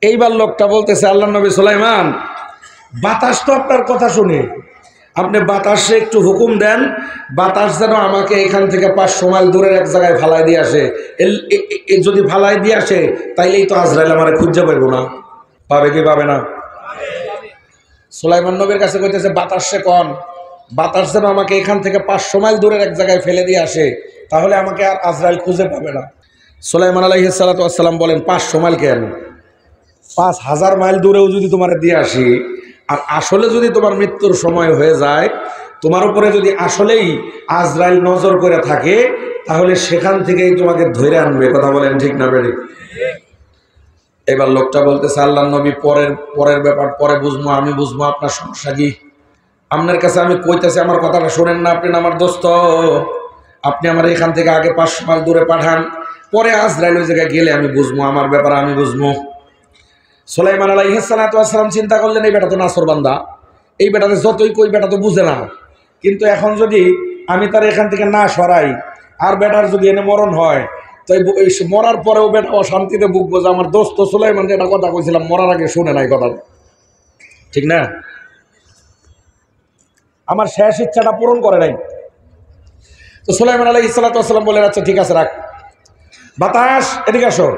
এইবার লোকটা বলতেছে, আল্লাহ নবী সুলাইমান, বাতাস তো আপনার কথা শুনে, আপনি বাতাসে একটু হুকুম দেন, বাতাস যেন আমাকে এখান থেকে 500 মাইল দূরের এক জায়গায় ফালাই দিয়ে আসে। যদি ফালাই দিয়ে আসে তাইলেই তো আজরাইল আমার খুঁজে পাইব না। পাবে কি পাবে না? সুলাইমান নবীর কাছে কইতেছে, বাতাসে কন, বাতাস যেন আমাকে এখান থেকে 500 মাইল দূরের এক জায়গায় ফেলে দিয়ে আসে, তাহলে আমাকে আর আজরাইল খুঁজে পাবে না। সুলাইমান আলাইহিস সালাতু ওয়াস সালাম বলেন, 500 মাইল কেন, 5000 মাইল দূরেও যদি তোমার দিয়ে আসি, আর আসলে যদি তোমার মৃত্যুর সময় হয়ে যায়, তোমার উপরে যদি আসলেই আজরাইল নজর করে থাকে, তাহলে সেখান থেকেই তোমাকে ধরে আনবে। কথা বলেন ঠিক না বেড়ে? এবার লোকটা বলতেছে, আল্লাহ নবী, পরের ব্যাপার পরে বুঝবো, আমি বুঝবো, আপনার সমস্যা কি? আপনার কাছে আমি কইতেছি, আমার কথাটা শোনেন না? আপনি আমার দোস্ত, আপনি আমার এখান থেকে আগে 500 মাইল দূরে পাঠান, পরে আজরাইল ওই জায়গায় গেলে আমি বুঝবো, আমার ব্যাপার আমি বুঝবো। সুলাইমান আলাইহিস সালাতু ওয়াস সালাম চিন্তা করলেন, এই বেটা তো নাসর বান্দা, এই বেটাতে যতই কই বেটা তো বুঝে না, কিন্তু এখন যদি আমি তার এখান থেকে না সরাই, আর বেটার যদি এনে মরণ হয়, তো এই মরার পরেও বেটা অশান্তিতে ভুগবো যে আমার দোস্ত সুলাইমান যেটা কথা কইছিলাম মরার আগে শুনে নাই কথা, ঠিক না? আমার শেষ ইচ্ছাটা পূরণ করে নাই। তো সুলাইমান আলাইহিস সালাতু ওয়াস সালাম বললেন, আচ্ছা ঠিক আছে, রাখ, বাতাস এদিকে আসো,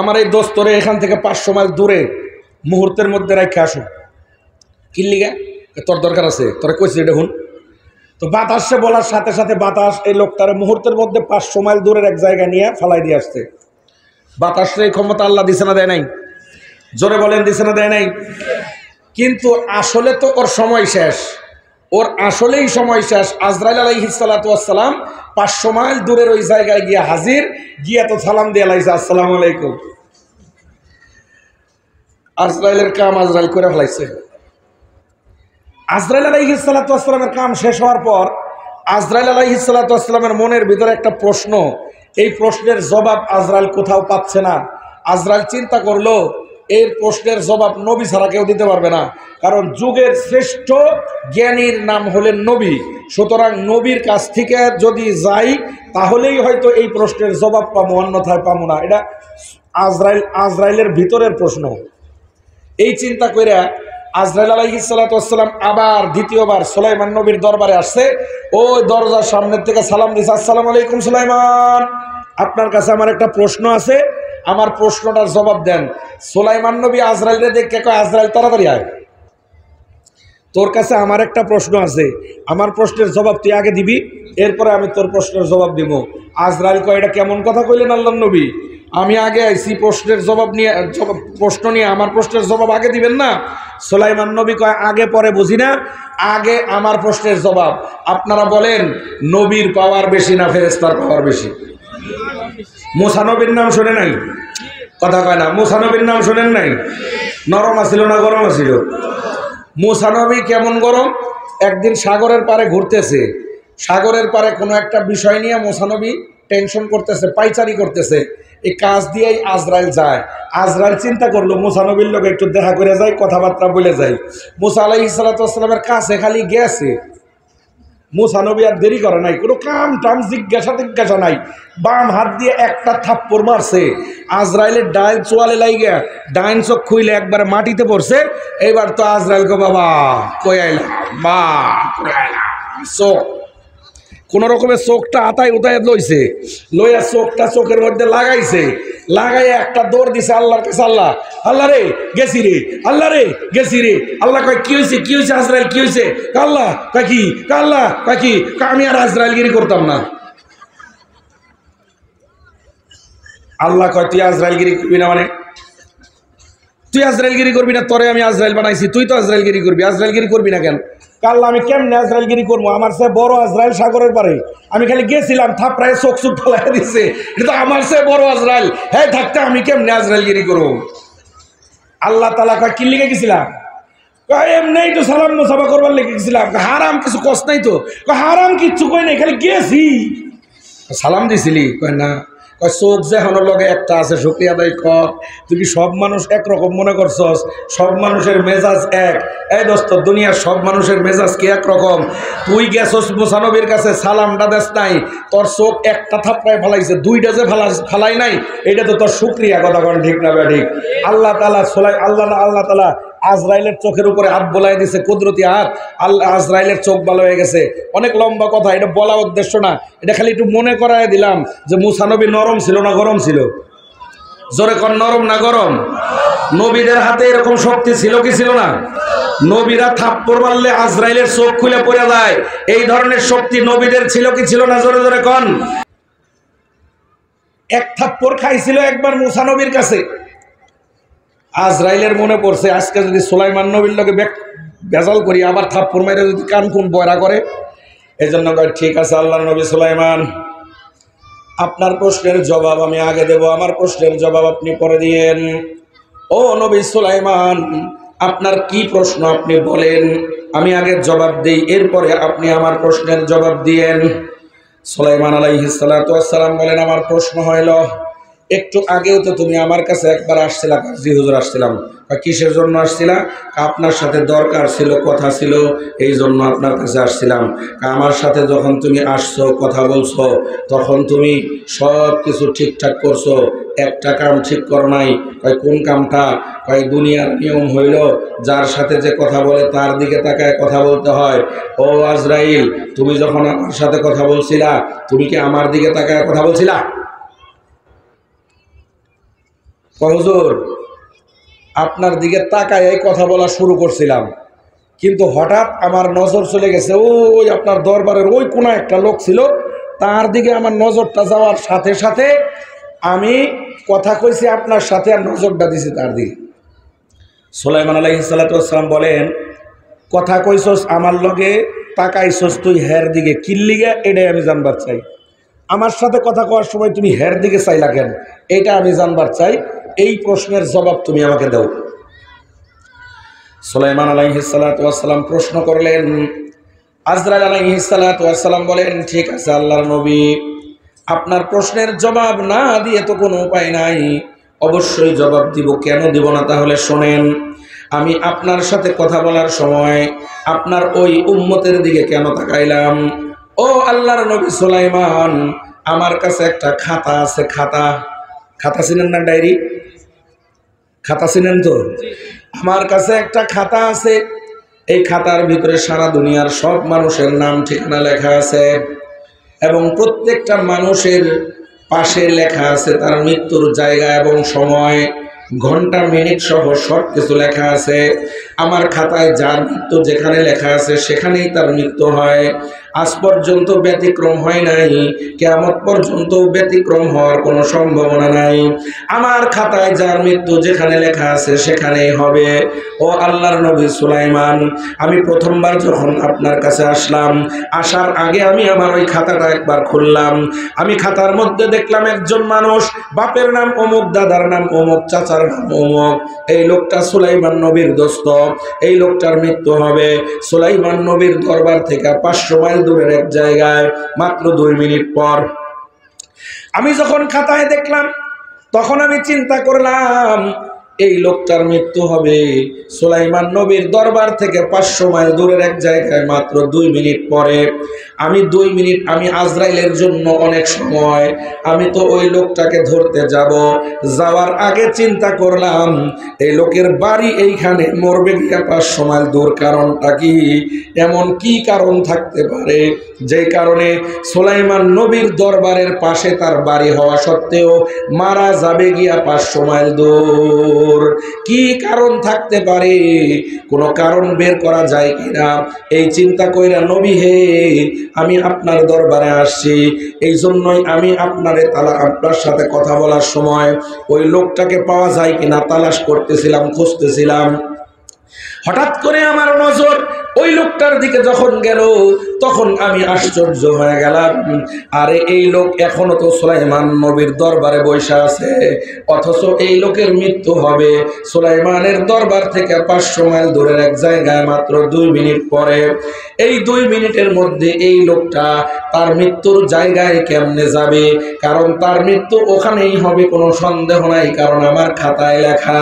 আমার এই দোস্তরে এখান থেকে 500 মাইল দূরে মুহূর্তের মধ্যে রেখে আসো। কিল্লিগা, তোর দরকার আছে, তোরা কইছি দেখুন। তো বাতাসে বলার সাথে সাথে বাতাস এই লোকটারে মুহূর্তের মধ্যে 500 মাইল দূরের এক জায়গায় নিয়ে ফালাই দিয়ে আসছে। বাতাসের এই ক্ষমতা আল্লাহ দিছে না দেয় নাই? জোরে বলেন, দিছে না দেয় নাই? কিন্তু আসলে তো ওর সময় শেষ, ওর আসলেই সময় শেষ। আজরাইল আলাইহিস সালাতু ওয়াস সালাম 500 মাইল দূরের ওই জায়গায় গিয়ে হাজির, গিয়া তো সালাম দিয়ে লাইছে, আসসালামু আলাইকুম। আজরাইলের কাম আজরাইল করে ফেলাইছে। আজরাইল আলাইহিস সালাতু ওয়াস সালামের কাম শেষ হওয়ার পর আজরাইল আলাইহিস সালাতু ওয়াস সালামের মনের ভিতরে একটা প্রশ্ন, এই প্রশ্নের জবাব আজরাইল কোথাও পাচ্ছে না। আজরাইল চিন্তা করলো, এর প্রশ্নের জবাব নবী ছাড়া কেউ দিতে পারবে না, কারণ যুগের শ্রেষ্ঠ জ্ঞানীর নাম হলেন নবী। সুতরাং নবীর কাছ থেকে যদি যাই তাহলেই হয়তো এই প্রশ্নের জবাব পাবো, অন্যথায় পাবো না। এটা আজরাইলের ভিতরের প্রশ্ন। এই চিন্তা করে আজরাইল আলাইহিস সালাতু ওয়াস সালাম আবার দ্বিতীয়বার সুলাইমান নবীর দরবারে আসছে। ওই দরজার সামনের থেকে সালাম দিছে, আসসালামু আলাইকুম সুলাইমান, আপনার কাছে আমার একটা প্রশ্ন আছে, আমার প্রশ্নটার জবাব দেন। সুলাইমান নবী আজরাইলকে দেখে কয়, আজরাইল তাড়াতাড়ি আয়, তোর কাছে আমার একটা প্রশ্ন আছে, আমার প্রশ্নের জবাব তুই আগে দিবি, এরপরে আমি তোর প্রশ্নের জবাব দিব। আজরাইল কয়, এটা কেমন কথা কইলেন আল্লাহর নবী, আমি আগে আইছি প্রশ্নের জবাব নিয়ে, প্রশ্ন নিয়ে, আমার প্রশ্নের জবাব আগে দিবেন না? সুলাইমান নবী কয়, আগে পরে বুঝি না, আগে আমার প্রশ্নের জবাব। আপনারা বলেন, নবীর পাওয়ার বেশি না ফেরেশতার পাওয়ার বেশি? মুসা নবীর নাম শোনে নাই? কথা কয় না। মুসা নবীর নাম শোনেন নাই? নরম আছিল না গরম আছিল? মুসা নবী কেমন গরম, একদিন সাগরের পারে ঘুরতেছে, সাগরের পারে কোনো একটা বিষয় নিয়ে মুসা নবী টেনশন করতেছে, পাইচারি করতেছে, এই কাজ দিয়েই আজরাইল যায়। আজরাইল চিন্তা করলো মুসা নবীর লোক একটু দেখা করে যায়, কথাবার্তা বলে যায়। মুসা আলাইহিস সালাতু ওয়াস সালামের কাছে খালি গেছে, মুসা নবী আর দেরি করে নাই, কোনো কাম টাম জিজ্ঞাসা নাই, বাম হাত দিয়ে একটা থাপ্পড় মারছে, আজরাইলের ডাইন চোয়ালে লাইগা ডাইন চোখ খুইলে একবারে মাটিতে পড়ছে। এইবার তো আজরাইল কো, বাবা কই আইলাম, বা চোখ কোন রকমের চোখটা আতায় উতায় লইছে, লইয়া চোখটা চোখের মধ্যে লাগাইছে, লাগাইয়া একটা দৌড় দিছে আল্লাহর কাছে, আল্লাহ, আল্লাহ রে গেছি রে, আল্লাহ রে গেছি রে। আল্লাহ কয়, কি হয়েছে, কি হয়েছে আজরাইল, কি হয়েছে? আল্লাহ কয় কি, আল্লাহ কয় কি, আমি আর আজরাইলগিরি করতাম না। আল্লাহ কয়, তুই আজরাইলগিরি করবি না মানে? তুই আজরাইলগিরি করবি না? তোরে আমি আজরাইল বানাইছি, তুই তো আজরাইলগিরি করবি, আজরাইলগিরি করবি না কেন? কাল আমি কেমনে আজরাইলগিরি করবো, আমার সে বড় আজরাইল সাগরের পারে, আমি খালি গেছিলাম থাপড়ায় চোখ চোখ ফেলাই দিছে, এটা আমার সে বড় আজরাইল, হ্যাঁ থাকতে আমি কেমনে আজরাইলগিরি করবো? আল্লাহ তাআলা কয়, কি লিখে গেছিলাম? এমনি তো সালাম মুসাফা করবার লেগে গেছিলাম। হারাম কিছু কষ্ট নাই তো? হারাম কিচ্ছু কই নাই, খালি গেছি। সালাম দিছিলি? কয় না। কয় চোখ যেখানোর লগে একটা আছে, শুকরিয়া আদায় কর। তুই কি সব মানুষ একরকম মনে করছস? সব মানুষের মেজাজ এক? এই দোস্ত, দুনিয়ার সব মানুষের মেজাজ কি একরকম? তুই গেছস মুসা নবীর কাছে, সালামটা দেস নাই, তোর চোখ একটা থাপড়ায় ফালাইছে, দুইটা যে ফালাই নাই, এটা তো তোর শুকরিয়া। কথা কোন ঠিক না ঠিক? আল্লাহ তাআলা আল্লাহ তাআলা আজরাইলের চোখের উপরে হাত বোলাই দিছে, কুদরতি হাত। আল্লাহ আজরাইলের চোখ ভালো হয়ে গেছে। অনেক লম্বা কথা, এটা বলা উদ্দেশ্য না, এটা খালি একটু মনে করায় দিলাম যে মুসা নবী নরম ছিল না গরম ছিল? জোরে কোন, নরম না গরম? নবীদের হাতে এরকম শক্তি ছিল কি ছিল না? নবীরা থাপ্পড় মারলে আজরাইলের চোখ খুলে পড়ে যায়, এই ধরনের শক্তি নবীদের ছিল কি ছিল না? জোরে জোরে কোন। এক থাপ্পড় খাইছিল একবার মুসা নবীর কাছে। আজরাইলের মনে পড়ছে, আজকে যদি সুলাইমান নবীর লগে বেজাল করি, আবার থাপ্পড় মাইরে যদি কান কোন বয়রা করে, এই জন্য কয় ঠিক আছে আল্লাহর নবী সুলাইমান, আপনার প্রশ্নের জবাব আমি আগে দেব, আমার প্রশ্নের জবাব আপনি পরে দিয়েন। ও নবী সুলাইমান, আপনার কি প্রশ্ন আপনি বলেন, আমি আগে জবাব দিই, এরপরে আপনি আমার প্রশ্নের জবাব দিয়েন। সুলাইমান আলাইহিস সালাতু ওয়াস সালাম বলেন, আমার প্রশ্ন হইল, একটু আগেও তো তুমি আমার কাছে একবার আসছিলা। জি হুজুর আসছিলাম। কিসের জন্য আসছিলা? আপনার সাথে দরকার ছিল, কথা ছিল, এই জন্য আপনার কাছে আসছিলাম। আমার সাথে যখন তুমি আসছো, কথা বলছো, তখন তুমি সব কিছু ঠিকঠাক করছো, একটা কাম ঠিক করো নাই। কোন কামটা? দুনিয়ার নিয়ম হইল যার সাথে যে কথা বলে তার দিকে তাকায় কথা বলতে হয়। ও আজরাইল, তুমি যখন আমার সাথে কথা বলছিলা, তুমি কি আমার দিকে তাকায় কথা বলছিলা? হুজুর, আপনার দিকে তাকায় এই কথা বলা শুরু করছিলাম, কিন্তু হঠাৎ আমার নজর চলে গেছে ওই আপনার দরবারের ওই কোনা একটা লোক ছিল, তার দিকে আমার নজরটা যাওয়ার সাথে সাথে আমি কথা কইছি আপনার সাথে, আর নজরটা দিছি তার দিকে। সুলাইমান আলাইহিস সালাতু ওয়াস সালাম বলেন, কথা কইছস আমার লগে, তাকাইছস তুই হের দিকে, কিল্লিগা? এটাই আমি জানবার চাই। আমার সাথে কথা কওয়ার সময় তুমি হের দিকে চাইলা কেন, এটা আমি জানবার চাই। এই প্রশ্নের জবাব তুমি আমাকে দাও। সুলাইমান আলাইহিস সালাতু ওয়াস সালাম প্রশ্ন করলেন। আজরাইল আলাইহিস সালাতু ওয়াস সালাম বলেন, ঠিক আছে আল্লাহর নবী, আপনার প্রশ্নের জবাব না দিয়ে তো কোনো উপায় নাই, অবশ্যই জবাব দিব। কেন দিব না তাহলে শোনেন। আমি আপনার সাথে কথা বলার সময় আপনার ওই উম্মতের দিকে কেন তাকাইলাম? ও আল্লাহর নবী সুলাইমান, আমার কাছে একটা খাতা আছে। খাতা চিনেন না? ডায়েরি খাতা চিনেন তো? আমার কাছে একটা খাতা আছে। এই খাতার ভিতরে সারা দুনিয়ার সব মানুষের নাম ঠিকানা লেখা আছে, এবং প্রত্যেকটা মানুষের পাশে লেখা আছে তার মৃত্যুর জায়গা এবং সময়, ঘন্টা মিনিট সহ সব কিছু লেখা আছে। আমার খাতায় যার মৃত্যু যেখানে লেখা আছে সেখানেই তার মৃত্যু হয়। আজ পর্যন্ত ব্যতিক্রম হয় নাই, কিয়ামত পর্যন্ত ব্যতিক্রম হওয়ার কোনো সম্ভাবনা নাই। আমার খাতায় যার মৃত্যু যেখানে লেখা আছে সেখানেই হবে। ও আল্লাহর নবী সুলাইমান, আমি প্রথমবার যখন আপনার কাছে আসলাম, আসার আগে আমি আমার ওই খাতাটা একবার খুললাম। আমি খাতার মধ্যে দেখলাম একজন মানুষ, বাপের নাম অমুক, দাদার নাম অমুক, চাচার নাম অমুক। এই লোকটা সুলাইমান নবীর দোস্ত। এই লোকটার মৃত্যু হবে সুলাইমান নবীর দরবার থেকে 500 মাইল দূরের এক জায়গায়, মাত্র 2 মিনিট পর। আমি যখন খাতায় দেখলাম, তখন আমি চিন্তা করলাম এই লোকটার মৃত্যু হবে সুলাইমান নবীর দরবার থেকে 500 মাইল দূরের এক জায়গায় মাত্র 2 মিনিট পরে। আমি 2 মিনিট, আমি আজরাইলের জন্য অনেক সময়। আমি তো ওই লোকটাকে ধরতে যাব, যাওয়ার আগে চিন্তা করলাম এই লোকের বাড়ি এইখানে, মরবে গিয়া 500 মাইল দূর। কারণটা কি? এমন কি কারণ থাকতে পারে যে কারণে সুলাইমান নবীর দরবারের পাশে তার বাড়ি হওয়া সত্ত্বেও মারা যাবে গিয়া 500 মাইল দূর? কি কারণ থাকতে পারে? কোন কারণ বের করা যায় কিনা, এই চিন্তা কইরা নবী হে, আমি আপনার দরবারে আসছি। এই জন্যই আমি আপনার সাথে কথা বলার সময় ওই লোকটাকে পাওয়া যায় কিনা তালাশ করতেছিলাম, খুঁজতেছিলাম। হঠাৎ করে আমার নজর ওই লোকটার দিকে যখন গেল তখন আমি আশ্চর্য হয়ে গেলাম, আরে এই লোক এখনো তো সুলাইমান নবীর দরবারে বসে আছে, অথচ এই লোকের মৃত্যু হবে সুলাইমানের দরবার থেকে 500 মাইল দূরের এক জায়গায় মাত্র 2 মিনিট পরে। এই 2 মিনিটের মধ্যে এই লোকটা তার মৃত্যুর জায়গায় কেমনে যাবে? কারণ তার মৃত্যু ওখানেই হবে, কোনো সন্দেহ নাই। কারণ আমার খাতায় লেখা,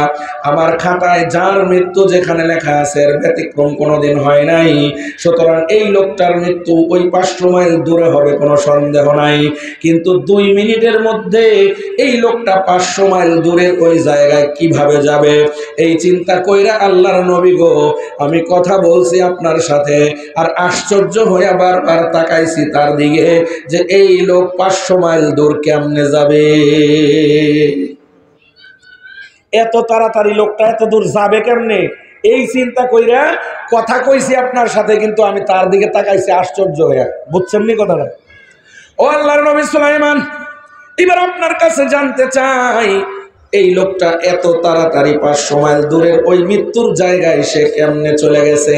আমার খাতায় যার মৃত্যু যেখানে লেখা আছে এর ব্যতিক্রম কোনোদিন হয় নাই। সুতরাং এই লোকটার মৃত্যু ওই 500 মাইল দূরে হবে, কোনো সন্দেহ নাই। কিন্তু 2 মিনিটের মধ্যে এই লোকটা 500 মাইল দূরের ওই জায়গায় কিভাবে যাবে? এই চিন্তা কইরা আল্লাহর নবী গো আমি কথা বলছি আপনার সাথে, আর আশ্চর্য হয়ে বারবার তাকাইছি তার দিকে যে এই লোক 500 মাইল দূর কেমনে যাবে। এত তাড়াতাড়ি লোকটা এত দূর যাবে কেমনে, এই চিন্তা কইরা কথা কইছি আপনার সাথে, কিন্তু আমি তার দিকে তাকাইছি আশ্চর্য হয়ে। বুঝছেন নি কথাটা? ও আল্লাহর নবী সুলাইমান, এবার আপনার কাছে জানতে চাই এই লোকটা এত তাড়াতাড়ি 500 মাইল দূরের ওই মৃত্যুর জায়গায় সে কেমনে চলে গেছে?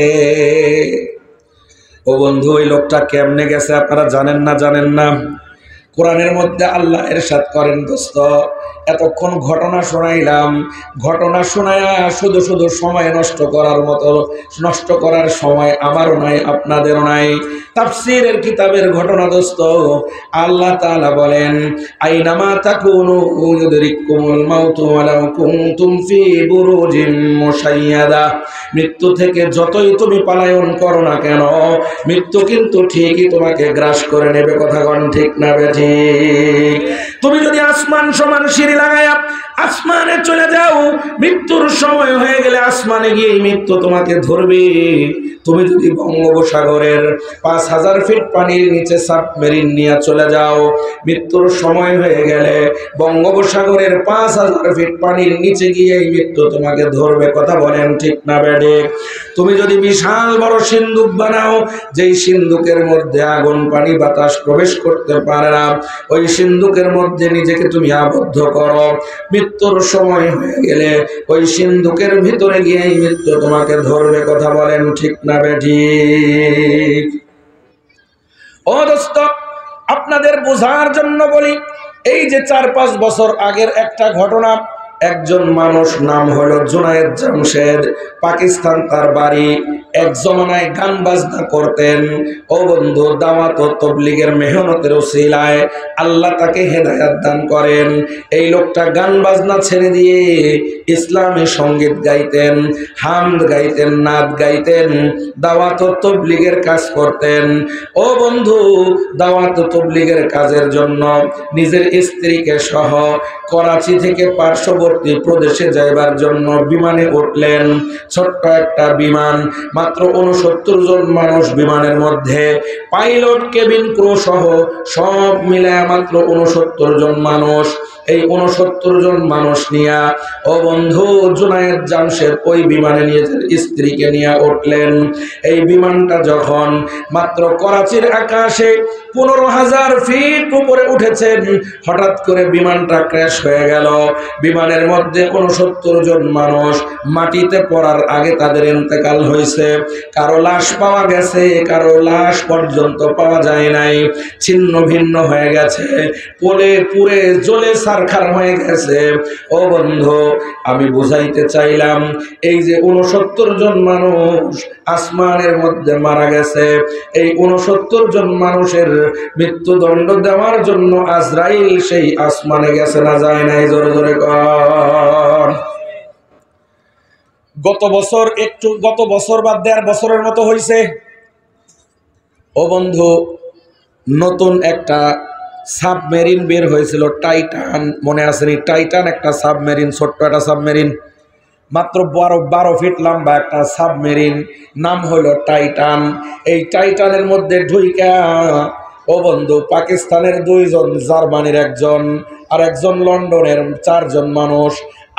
ও বন্ধু, ওই লোকটা কেমনে গেছে আপনারা জানেন না? জানেন না? কোরআনের মধ্যে আল্লাহ ইরশাদ করেন, দোস্ত এতক্ষণ ঘটনা শোনাইলাম, ঘটনা শোনায়া শুধু শুধু সময় নষ্ট করার মতো নষ্ট করার সময় আমারও নাই, আপনাদেরও নাই। তাফসীরের কিতাবের ঘটনা দোস্ত, আল্লাহ তাআলা বলেন আইনামা তাকুনু ইউদরিকুমুল মাউতু ওয়ালাউ কুনতুম ফি বুরুজিন মুশাইয়াদা। মৃত্যু থেকে যতই তুমি পলায়ন করো না কেন, মৃত্যু কিন্তু ঠিকই তোমাকে গ্রাস করে নেবে। কথা কোন ঠিক না বেঠিক? তুমি যদি আসমান সমান সিঁড়ি লাগায়া আসমানে চলে যাও, মৃত্যুর সময় হয়ে গেলে আসমানে গিয়ে মৃত্যু তোমাকে ধরবে। তুমি যদি বঙ্গোপসাগরের 5000 ফিট পানির নিচে সাবমেরিন নিয়ে চলে যাও, মৃত্যুর সময় হয়ে গেলে বঙ্গোপসাগরের 5000 ফিট পানির নিচে গিয়ে মৃত্যু তোমাকে ধরবে। কথা বলেন ঠিক না বেঠিক? তুমি যদি বিশাল বড় সিন্ধুক বানাও, যেই সিন্ধুকের মধ্যে আগুন পানি বাতাস প্রবেশ করতে পারে না, ওই সিন্ধুকের মধ্যে নিজেকে তুমি আবদ্ধ করো, মৃত্যুর সময় হয়ে গেলে ওই সিন্ধুকের ভিতরে গিয়ে মৃত্যু তোমাকে ধরবে। কথা বলেন ঠিক না বেঠিক? ও দোস্ত, আপনাদের বোঝার জন্য বলি, এই যে 4-5 বছর আগের একটা ঘটনা, একজন মানুষ নাম হলো জুনায়েদ জামশেদ, পাকিস্তান তার বাড়ি। এক জমানায় গান বাজনা করতেন। ও বন্ধু, দাওয়াত ও তাবলীগের মেহনতের ওসিলায় আল্লাহ তাকে হেদায়েত দান করেন। এই লোকটা গান বাজনা ছেড়ে দিয়ে ইসলামী সঙ্গীত গাইতেন, হামদ গাইতেন, নাত গাইতেন, দাওয়াত ও তাবলীগের কাজ করতেন। ও বন্ধু, দাওয়াত ও তাবলীগের কাজের জন্য নিজের স্ত্রীকে সহ করাচি থেকে পার্শ্ববর্তী প্রদেশে যাইবার জন্য বিমানে উঠলেন। ছোট্ট একটা বিমান, মাত্র 69 জন মানুষ বিমানের মধ্যে, পাইলট, কেবিন ক্রু সহ সব মিলায় মাত্র 69 জন মানুষ। এই 69 জন মানুষ নিয়ে ও বন্ধু জুনায়েদ জামশেদ ওই বিমানে নিজের স্ত্রীকে নিয়ে উঠলেন। এই বিমানটা যখন মাত্র করাচির আকাশে 15,000 ফিট উপরে উঠেছেন, হঠাৎ করে বিমানটা ক্র্যাশ হয়ে গেল। বিমানের মধ্যে 69 জন মানুষ মাটিতে পড়ার আগে তাদের ইন্তেকাল হয়েছে। কারো লাশ পাওয়া গেছে, কারো লাশ পর্যন্ত পাওয়া যায় নাই, ছিন্ন ভিন্ন হয়ে গেছে, পোলে পুড়ে জ্বলে ছারখার হয়ে গেছে। ও বন্ধু, আমি বুঝাইতে চাইলাম, এই যে 69 জন মানুষ আসমানের মধ্যে মারা গেছে, এই 69 জন মানুষের মৃত্যুদণ্ড দেওয়ার জন্য আজরাইল সেই আসমানে গেছে না যায় নাই? জোরে জোরে কর। গত বছর বা 1.5 বছরের মতো হয়েছে। ও বন্ধু, নতুন একটা সাবমেরিন বের হয়েছিল, টাইটান, মনে আছে নি? টাইটান একটা সাবমেরিন, ছোট্ট একটা সাবমেরিন, মাত্র 12 ফিট লম্বা একটা সাবমেরিন, নাম হলো টাইটান। এই টাইটানের মধ্যে ঢুইকা ও বন্ধু পাকিস্তানের 2 জন, জার্মানির 1 জন, আর 1 জন লন্ডনের 4 জন মানুষ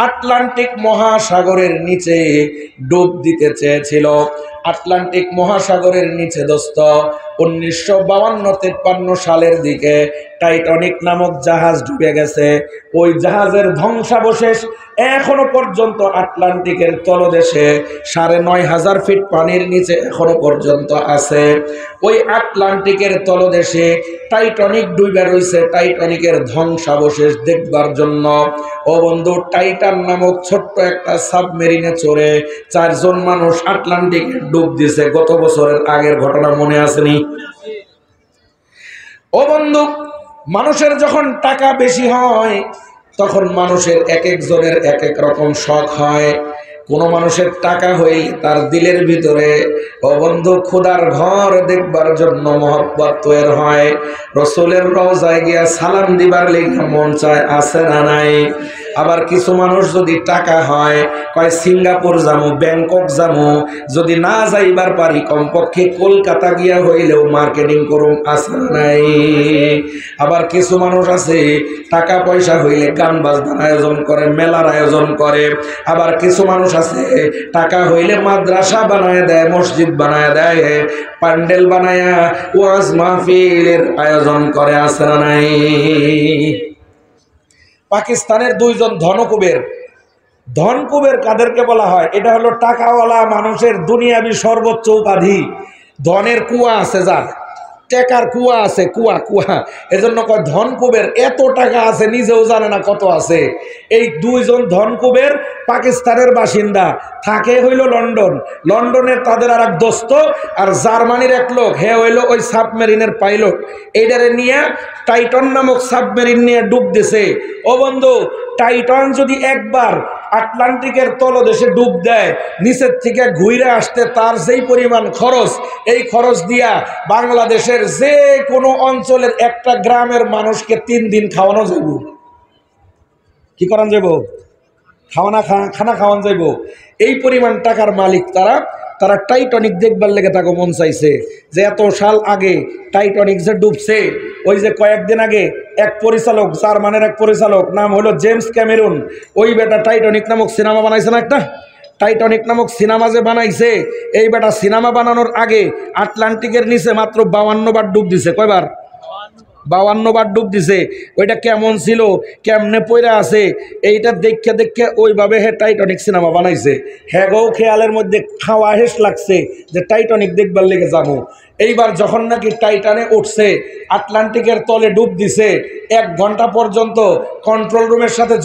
আটলান্টিক মহাসাগরের নিচে ডুব দিতে চেয়েছিল। আটলান্টিক মহাসাগরের নিচে দোস্ত 1952-53 সালের দিকে টাইটানিক নামক জাহাজ ডুবে গেছে। ওই জাহাজের ধ্বংসাবশেষ এখনো পর্যন্ত আটলান্টিকের তলদেশে ৯,৫০০ ফিট পানির নিচে এখনো পর্যন্ত আছে। ওই আটলান্টিকের তলদেশে টাইটানিক ডুবে রয়েছে। টাইটানিকের ধ্বংসাবশেষ দেখবার জন্য ও বন্ধু, টাইটান নামক ছোট্ট একটা সাবমেরিনে চড়ে 4 জন মানুষ আটলান্টিকে ডুব দিছে। গত বছরের আগের ঘটনা মনে আসেনি? ও বন্ধু, মানুষের যখন টাকা বেশি হয় তখন মানুষের এক একজনের এক এক রকম শখ হয়। কোন মানুষের টাকা হইলে তার দিলের ভিতরে ও বন্ধু খোদার ঘর দেখবার জন্য মহব্বত তৈরি হয়। রসুলের রওজায় গিয়া সালাম দিবার লেগে মন চায়, আছে না নাই? আবার কিছু মানুষ যদি টাকা হয় কয় সিঙ্গাপুর যামু, ব্যাংকক যামু, যদি না যাইবার পারি কমপক্ষে কলকাতা গিয়া হইলেও মার্কেটিং করুম, আছে না নাই? আবার কিছু মানুষ আছে টাকা পয়সা হইলে গান বাজনার আয়োজন করে, মেলার আয়োজন করে। আবার কিছু মানুষ আছে টাকা হইলে মাদ্রাসা বানায় দেয়, মসজিদ বানায় দেয়, প্যান্ডেল বানায়া ওয়াজ মাহফিলের আয়োজন করে, আছে না নাই? পাকিস্তানের 2 জন ধনকুবের, ধনকুবের কাদেরকে বলা হয়? এটা হলো টাকাওয়ালা মানুষের দুনিয়াবি সর্বোচ্চ উপাধি। ধনের কুয়া আছে, যার টাকার কুয়া আছে, কুয়া কুয়া, এজন্য কয় ধনকুবের। এত টাকা আছে নিজেও জানে না কত আছে। এই 2 জন ধনকুবের পাকিস্তানের বাসিন্দা, থাকে হইল লন্ডন। লন্ডনের তাদের আর এক দোস্ত, আর জার্মানির এক লোক, হে হইল ওই সাবমেরিনের পাইলট। এইটারে নিয়ে টাইটন নামক সাবমেরিন নিয়ে ডুব দিছে। ও বন্ধু, টাইটন যদি একবার আটলান্টিকের তলদেশে ডুব দেয়, নিচের থেকে ঘুরে আসতে তার যেই পরিমাণ খরচ, এই খরচ দিয়া বাংলাদেশের যে কোনো অঞ্চলের একটা গ্রামের মানুষকে 3 দিন খাওয়ানো যাইব। কি করান যাইব? খানা খাওয়ান যাইব। এই পরিমাণ টাকার মালিক তারা। তারা টাইটানিক দেখবার লেগে তাকে মন চাইছে যে এত সাল আগে টাইটানিক যে ডুবছে, ওই যে কয়েকদিন আগে এক পরিচালক, জার্মানের এক পরিচালক, নাম হলো জেমস ক্যামেরুন, ওই বেটা টাইটানিক নামক সিনেমা বানাইছে না একটা? টাইটানিক নামক সিনেমা যে বানাইছে, এই বেটা সিনেমা বানানোর আগে আটলান্টিকের নিচে মাত্র 52 বার ডুব দিছে। কয়বার? 52 বার ডুব দিছে। ওইটা কেমন ছিল, কেমনে পয়রা আছে, এইটা দেখে দেখে ওইভাবে হে টাইটানিক সিনেমা বানাইছে। হ্যাগো খেয়ালের মধ্যে খাওয়া হেস লাগছে যে টাইটানিক দেখবার লেগে যাবো। এইবার যখন নাকি টাইটানে উঠছে, আটলান্টিকের তলে ডুব দিছে, 1 ঘন্টা পর্যন্ত কন্ট্রোল রুমের সাথে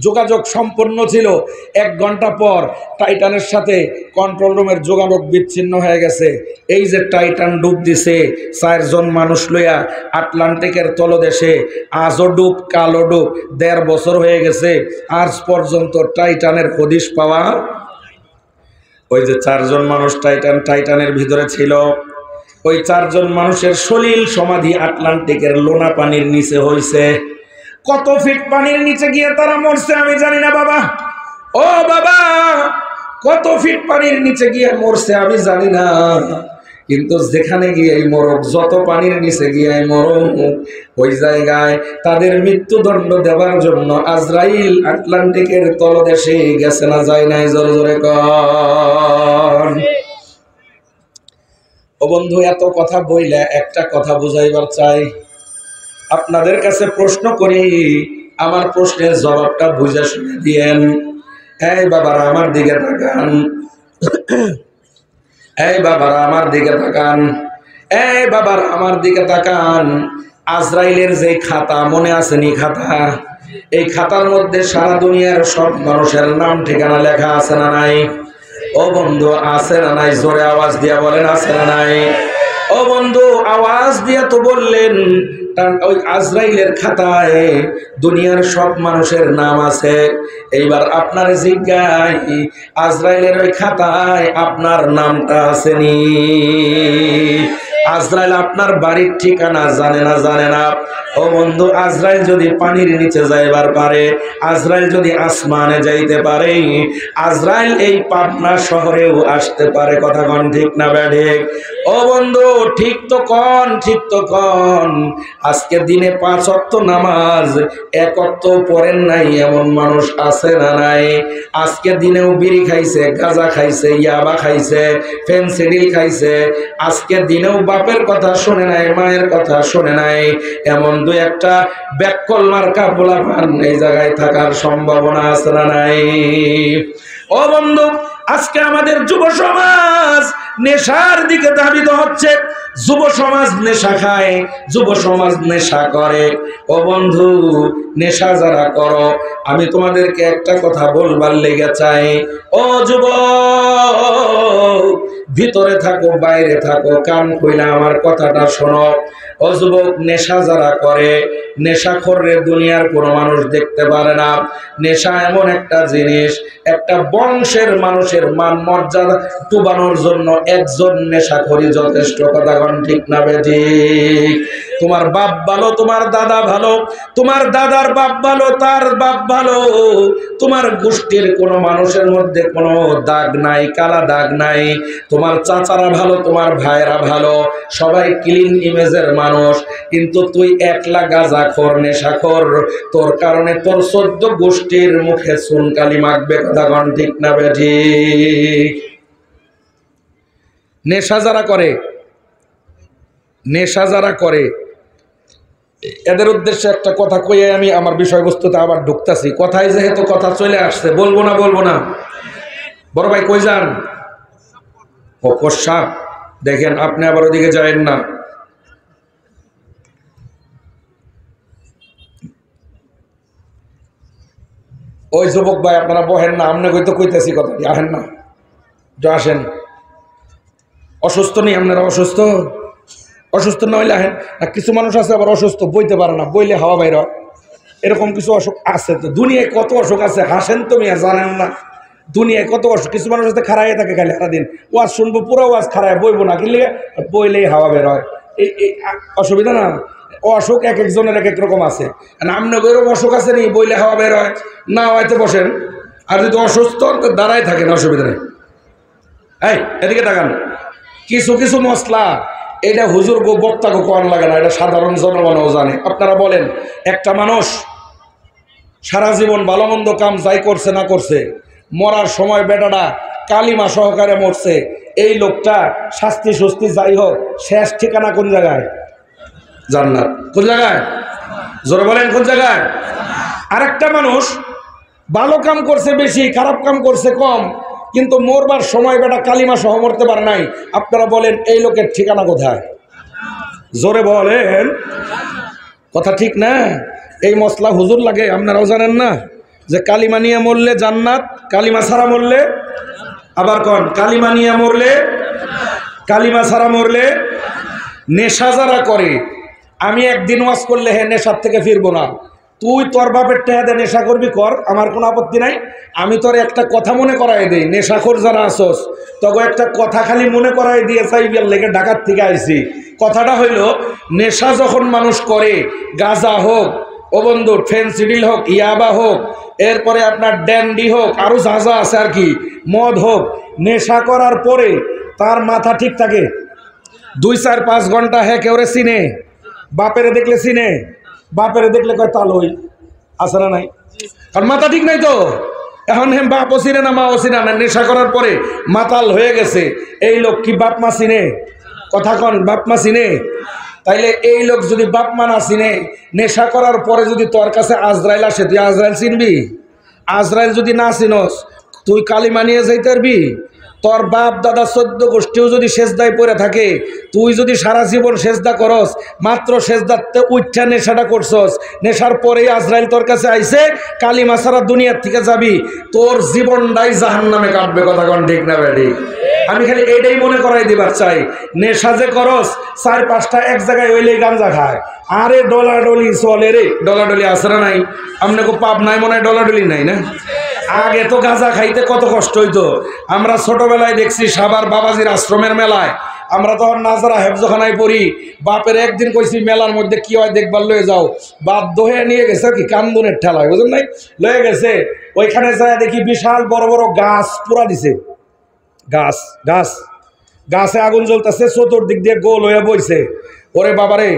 যোগাযোগ সম্পন্ন ছিল। 1 ঘন্টা পর টাইটানের সাথে কন্ট্রোল রুমের যোগাযোগ বিচ্ছিন্ন হয়ে গেছে। এই যে টাইটান ডুব দিছে 4 জন মানুষ লইয়া আটলান্টিকের তলদেশে, আজও ডুব কালো ডুব, 1.5 বছর হয়ে গেছে, আজ পর্যন্ত টাইটানের হদিশ পাওয়া। ওই যে 4 জন মানুষ টাইটানের ভিতরে ছিল, ওই 4 জন মানুষের সলিল সমাধি আটলান্টিকের লোনা পানির নিচে হইছে। কত ফিট পানির নিচে গিয়ে তারা মরছে আমি জানি না বাবা। ও বাবা, কত ফিট পানির নিচে গিয়ে মরছে আমি জানি না, কিন্তু যেখানে গিয়ে মরক, যত পানির নিচে গিয়ে মরক, ওই জায়গায় তাদের মৃত্যুদণ্ড দেওয়ার জন্য আজরাইল আটলান্টিকের তলদেশে গেছে না যায় নাই? জোরে জোরে কর। ও বন্ধু, এত কথা বইলে একটা কথা বুঝাইবার চাই। আপনাদের কাছে প্রশ্ন করি, আমার প্রশ্নের জবাবটা বুঝে শুনে দিয়েন। এই বাবারা আমার দিকে তাকান, এই বাবারা আমার দিকে তাকান, এই বাবারা আমার দিকে তাকান। আজরাইলের যে খাতা মনে আসেনি? খাতা, এই খাতার মধ্যে সারা দুনিয়ার সব মানুষের নাম ঠিকানা লেখা আছে না নাই? ও বন্ধু, আছে না নাই? জোরে আওয়াজ দিয়া বলেন, আছে না নাই? ও বন্ধু, আওয়াজ দিয়া তো বললেন। ওই আজরাইলের খাতায় দুনিয়ার সব মানুষের নাম আছে। এইবার আপনার জিজ্ঞাই, আজরাইলের ওই খাতায় আপনার নামটা আসেনি? আজরাইল আপনার বাড়ির ঠিকানা জানে না? জানে না। ও বন্ধু, আজরাইল যদি পানির নিচে যাইবার পারে, আজরাইল যদি আসমানে যাইতে পারে, আজরাইল এই পাবনা শহরেও আসতে পারে। কথা কন ঠিক না ব্যাঠিক? ও বন্ধু, ঠিক তো কন, ঠিক তো কন। আজকে দিনে 5 ওয়াক্ত নামাজ 1 ওয়াক্ত পড়েন নাই এমন মানুষ আছে না নাই? আজকে দিনেও বিড়ি খাইছে, গাঁজা খাইছে, ইয়াবা খাইছে, ফেনসিডিল খাইছে, আজকে দিনেও বাপের কথা শুনে নাই, মায়ের কথা শুনে নাই, এমন দুই একটা ব্যাককল মার্কা পোলাপান এই জায়গায় থাকার সম্ভাবনা আছে না নাই? ও বন্ধু, আজকে আমাদের যুব সমাজ নেশার দিকে ধাবিত হচ্ছে। যুব সমাজ নেশা খায়, যুব সমাজ নেশা করে। ও বন্ধু, নেশা যারা করো, আমি তোমাদেরকে একটা কথা বলবার লেগে চাই। ও যুবক, ভিতরে থাকো বাইরে থাকো, কান খুইলা আমার কথাটা শোনো। ও যুবক, নেশা যারা করে, নেশাখোররে দুনিয়ার কোনো মানুষ দেখতে পারে না। নেশা এমন একটা জিনিস, একটা বংশের মানুষের মান মর্যাদা ডুবানোর জন্য একজন নেশাখোরই যথেষ্ট। কথা কোন ঠিক না বেঠিক? তোমার বাপ ভালো, তোমার দাদা ভালো, তোমার দাদার বাপ ভালো, তার বাপ ভালো, তোমার গোষ্ঠীর কোনো মানুষের মধ্যে কোনো দাগ নাই, কালা দাগ নাই। তোমার চাচারা ভালো, তোমার ভাইরা ভালো, সবাই ক্লিন ইমেজের মানুষ। কিন্তু তুই একলা গাঁজাখোর, নেশাখোর, তোর কারণে তোর 14 গোষ্ঠীর মুখে চুনকালি মাখবে। কথা কোন ঠিক না বেঠিক? নেশা যারা করে, নেশা যারা করে, এদের উদ্দেশ্যে একটা কথা কইয়ে আমি আমার বিষয়বস্তুতে আবার ঢুকতেছি। কথায় যেহেতু কথা চলে আসছে, বলবো না বলবো না? বড় ভাই কই যান? ও কসাব, দেখেন আপনি আবার ওদিকে যাবেন না। ওই যুবক ভাই, আপনারা বহেন না, আপনি কইতে কইতেছি কথা, আসেন না, আসেন। অসুস্থ নেই আপনারা? অসুস্থ? অসুস্থ না হইলে আহেন। আর কিছু মানুষ আছে আবার অসুস্থ, বইতে পারে না, বইলে হাওয়া বাইর, এরকম কিছু অসুখ আছে। তো দুনিয়ায় কত অসুখ আছে, হাসেন তুমি আর জানেন না? দুনিয়ায় কত অসুখ। কিছু মানুষ আছে খারাই থাকে খালি সারাদিন, ওয়াজ শুনবো, পুরো ওয়াজ খারায়, বইবো না, কিনলে বইলেই হাওয়া বের হয়। এই অসুবিধা না? অসুখ এক একজনের এক এক রকম আছে। আপনার এরকম অসুখ আছে নি, বইলে হাওয়া বের হয় না? হয়তো বসেন। আর যদি অসুস্থ তো দাঁড়াই থাকেন, অসুবিধা নেই। এই এদিকে তাকান। কিছু কিছু মশলা এটা হুজুর গো বক্তাকে কোয়ান লাগে না, এটা সাধারণ জনগণও জানে। আপনারা বলেন, একটা মানুষ সারা জীবন ভালো মন্দ কাম যাই করছে না করছে, মরার সময় বেটাটা কালিমা সহকারে মরছে, এই লোকটা শাস্তি সুস্তি যাই হোক, শেষ ঠিকানা কোন জায়গায়? জান্নাত। কোন জায়গায়? জোরে বলেন, কোন জায়গায়? আরেকটা মানুষ ভালো কাম করছে বেশি, খারাপ কাম করছে কম, কিন্তু মরবার সময় বেটা কালিমা সহ মরতে পারে নাই। আপনারা বলেন, এই লোকের ঠিকানা কোথায়? জোরে বলেন, কথা ঠিক না? এই মশলা হুজুর লাগে, আপনারাও জানেন না যে কালিমা নিয়ে মরলে জান্নাত, কালিমা ছাড়া মরলে, আবার কন, কালিমা নিয়ে মরলে, কালিমা ছাড়া মরলে। নেশা যারা করে, আমি একদিন ওয়াজ করলে হ্যাঁ নেশার থেকে ফিরবো না। তুই তোর বাপের টেহাদে নেশা করবি কর, আমার কোনো আপত্তি নাই। আমি তোর একটা কথা মনে করাই দিই, নেশাখোর যারা আসস তখন একটা কথা খালি মনে করাই দিয়ে চাইবিয়ার লেগে ঢাকার থেকে আইছি। কথাটা হইল, নেশা যখন মানুষ করে, গাঁজা হোক, ও বন্ধু ফেন্সিডিল হোক, ইয়াবা হোক, এরপরে আপনার ড্যান্ডি হোক, আরও যা যা আছে আর কি, মদ হোক, নেশা করার পরে তার মাথা ঠিক থাকে 2-4-5 ঘন্টা। হ্যাঁ কেউরে চিনে? বাপেরে দেখলে চিনে? বাপেরে দেখলে কয় তালই আছে না নাই? কারণ মাথা ঠিক নাই তো। এখন হ্যাঁ বাপও চিনে না, মাও চিনে না, নেশা করার পরে মাতাল হয়ে গেছে। এই লোক কি বাপ মা চিনে? কথা কন, বাপ মা চিনে? তাইলে এই লোক যদি বাপ মা না চিনে, নেশা করার পরে যদি তোর কাছে আজরাইল আসে, তুই আজরাইল চিনবি? আজরাইল যদি না চিনস, তুই কালিমা নিয়ে যাইতে পারবি? তোর বাপ দাদা 14 গোষ্ঠীও যদি সেজদায় পড়ে থাকে, তুই যদি সারা জীবন সেজদা করস, মাত্র সেজদাতে উঠা নেশাটা করছস, নেশার পরেই আজরাইল তোর কাছে আইছে, কালিমা ছাড়া দুনিয়ার থেকে যাবি, তোর জীবনটাই জাহান্নামে কাটবে। কথা কোন ঠিক না বেঠিক? আমি খালি এটাই মনে করাই দিবার চাই, নেশা যে করস 4-5টা এক জায়গায় হইলেই গাঞ্জা খায়। আরে ডলাডলি চলে রে, ডলাডলি আছে না নাই? আপনাকে পাপ নাই মনে হয়, ডলাডলি নাই না? আগে তো গাঁজা খাইতে কত কষ্ট হইতো। আমরা ছোটবেলায় দেখছি সাভার বাবাজির আশ্রমের মেলায়, আমরা তখন নাজারা হেফজখানায় পড়ি, বাপের একদিন কইছি মেলার মধ্যে কি হয় দেখবার লয়ে যাও, বাধ্য হয়ে নিয়ে গেছে, কি কান্দনের ঠেলায়, বুঝলেন নাই, লয়ে গেছে। ওইখানে যায় দেখি বিশাল বড় বড় গাছ পুরা দিছে, গাছ গাছ গাছে আগুন জ্বলতেছে, চতুর্দিক দিয়ে গোল হয়ে বইছে। ওরে বাবারে,